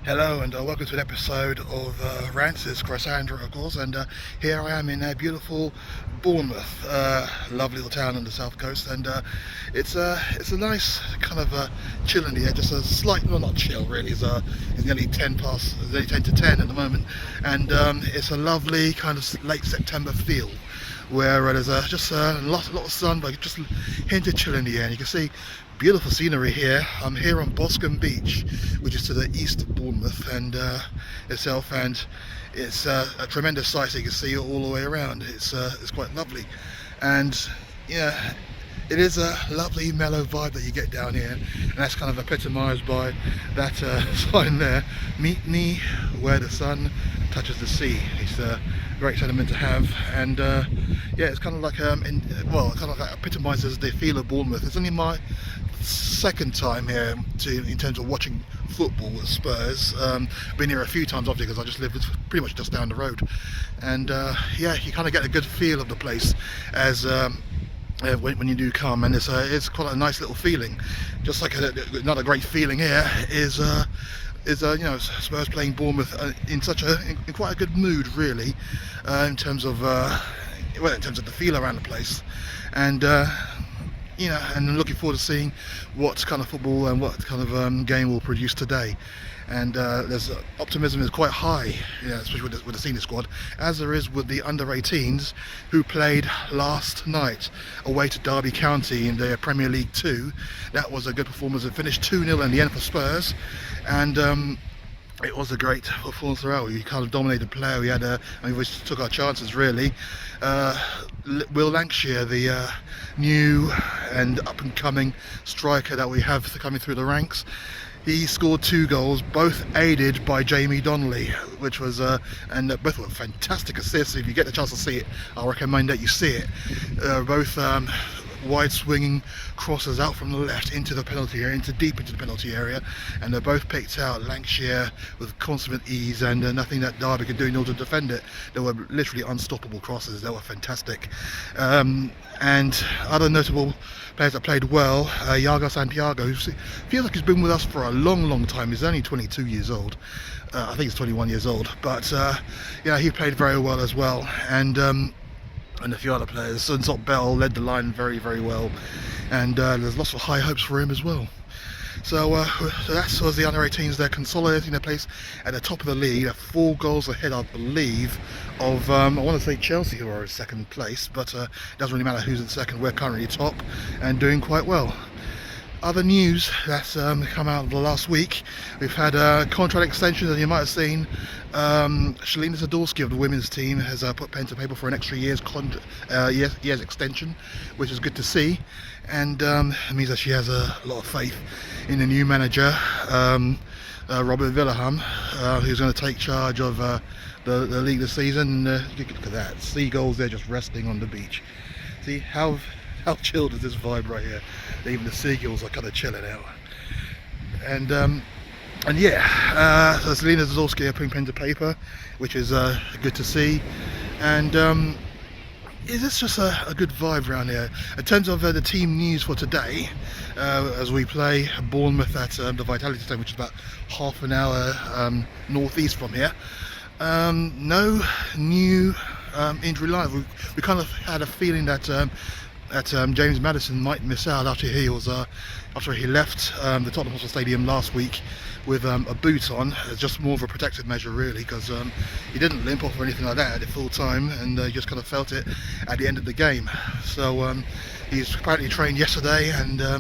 Hello and welcome to an episode of Rants. It's Chris Andrew, of course, and here I am in beautiful Bournemouth, lovely little town on the south coast, and it's a nice kind of chill in the air, just a slight, well, not chill really. It's nearly 10 past, it's nearly 10 to 10 at the moment, and it's a lovely kind of late September feel, where there's just a lot of sun, but just a hint of chill in the air. And you can see beautiful scenery here. I'm here on Boscombe Beach, which is to the east of Bournemouth and itself, and it's a tremendous sight. So you can see it all the way around. It's quite lovely, and yeah, it is a lovely mellow vibe that you get down here, and that's kind of epitomised by that sign there, "Meet me where the sun touches the sea." It's a great sentiment to have, and yeah, it's kind of like kind of like epitomises the feel of Bournemouth. It's only my second time here in terms of watching football with Spurs. Been here a few times obviously because I just live pretty much just down the road, and yeah, you kind of get a good feel of the place as when you do come, and it's quite a nice little feeling. Just like another great feeling here is you know, Spurs playing Bournemouth in quite a good mood really, in terms of in terms of the feel around the place, and you know, and I'm looking forward to seeing what kind of football and what kind of game we'll produce today. And there's optimism is quite high, yeah, especially with the senior squad, as there is with the under-18s who played last night away to Derby County in the Premier League 2. That was a good performance. It finished 2-0 in the end for Spurs, and it was a great performance throughout. We kind of dominated play. We had we took our chances really. Will Lancashire, the new and up-and-coming striker that we have coming through the ranks, he scored 2 goals, both aided by Jamie Donnelly, which was and both were fantastic assists. If you get the chance to see it, I recommend that you see it. Both wide swinging crosses out from the left into the penalty area, deep into the penalty area, and they're both picked out Lancashire with consummate ease, and nothing that Derby could do in order to defend it. They were literally unstoppable crosses. They were fantastic. And other notable players that played well, Iago Santiago, who feels like he's been with us for a long time. He's only 22 years old. I think he's 21 years old, but yeah, he played very well as well. And a few other players. Sunzot Bell led the line very well, and there's lots of high hopes for him as well. So that was the under-18s. They're consolidating their place at the top of the league. They're 4 goals ahead, I believe, of I want to say Chelsea, who are in second place, but it doesn't really matter who's in second. We're currently top and doing quite well. Other news that's come out of the last week, we've had contract extensions, and you might have seen Shalina Zadorsky of the women's team has put pen to paper for an extra year's extension, which is good to see, and it means that she has a lot of faith in the new manager, Robert Villaham, who's going to take charge of the league this season. Look at that, seagulls there just resting on the beach. See how chilled is this vibe right here? Even the seagulls are kind of chilling out. And yeah, so Selena Zadorsky putting pen to paper, which is good to see. And it's just a good vibe around here. In terms of the team news for today, as we play Bournemouth at the Vitality Stadium, which is about half an hour northeast from here, no new injury lines. We kind of had a feeling that James Maddison might miss out after he left the Tottenham Hotspur Stadium last week with a boot on. It's just more of a protective measure really, because he didn't limp off or anything like that at the full time, and just kind of felt it at the end of the game. So he's apparently trained yesterday, and there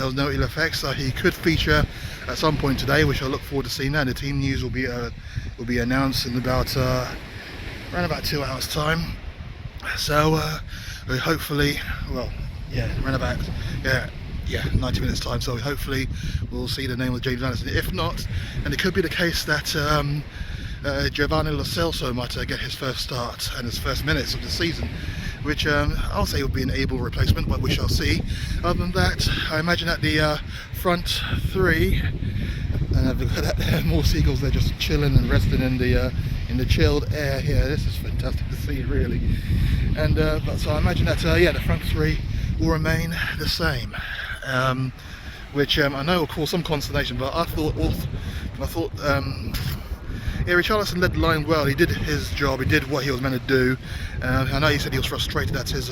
was no ill effects, so he could feature at some point today, which I look forward to seeing. That the team news will be announced in about around about 2 hours time. So hopefully, well, yeah, around about 90 minutes time. So hopefully we'll see the name of James Maddison. If not, and it could be the case that Giovanni Lo Celso might get his first start and his first minutes of the season, which I'll say would be an able replacement, but we shall see. Other than that, I imagine that the front three, and I've got that, more seagulls, they're just chilling and resting in the chilled air here. This is fantastic to see really. And but so I imagine that the front three will remain the same. which I know will cause some consternation, but I thought yeah, Richarlison led the line well. He did his job. He did what he was meant to do. I know he said he was frustrated at his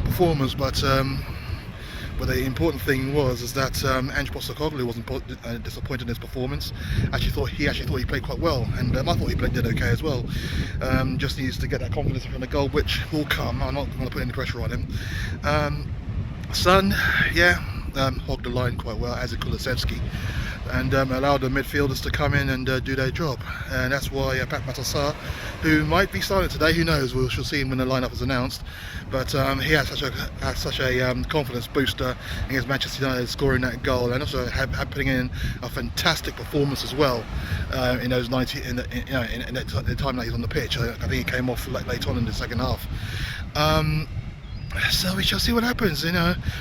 performance, but the important thing is that Ange Postecoglou wasn't disappointed in his performance. He actually thought he played quite well, and I thought he did okay as well. Just needs to get that confidence from the goal, which will come. I'm not going to put any pressure on him. Son, yeah, hogged the line quite well, as did Kulusevski, and allowed the midfielders to come in and do their job. And that's why Pape Matar Sarr, who might be starting today, who knows, we shall see him when the lineup is announced, but he had such a confidence booster against Manchester United, scoring that goal, and also putting in a fantastic performance as well in those 90 in the time that he's on the pitch. I think he came off late on in the second half. So we shall see what happens.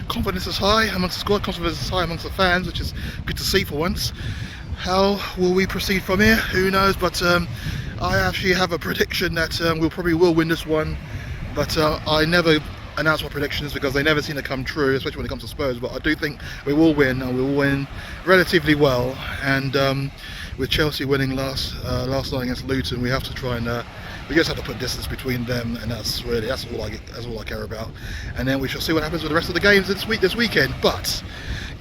Confidence is high amongst the squad, confidence is high amongst the fans, which is good to see for once. How will we proceed from here? Who knows? But I actually have a prediction that we probably will win this one. But I never announce my predictions because they never seem to come true, especially when it comes to Spurs. But I do think we will win, and we will win relatively well. And with Chelsea winning last night against Luton, we have to try and we just have to put distance between them, and that's all I care about. And then we shall see what happens with the rest of the games this weekend. But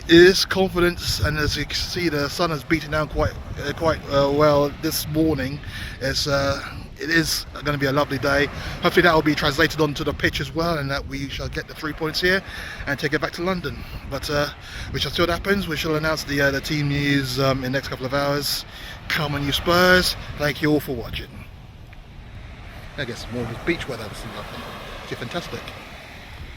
it is confidence, and as you can see, the sun has beaten down quite well this morning. It is going to be a lovely day. Hopefully that will be translated onto the pitch as well, and that we shall get the 3 points here and take it back to London. But we shall see what happens. We shall announce the team news in the next couple of hours. Come on, you Spurs! Thank you all for watching. I guess more beach weather. It's fantastic.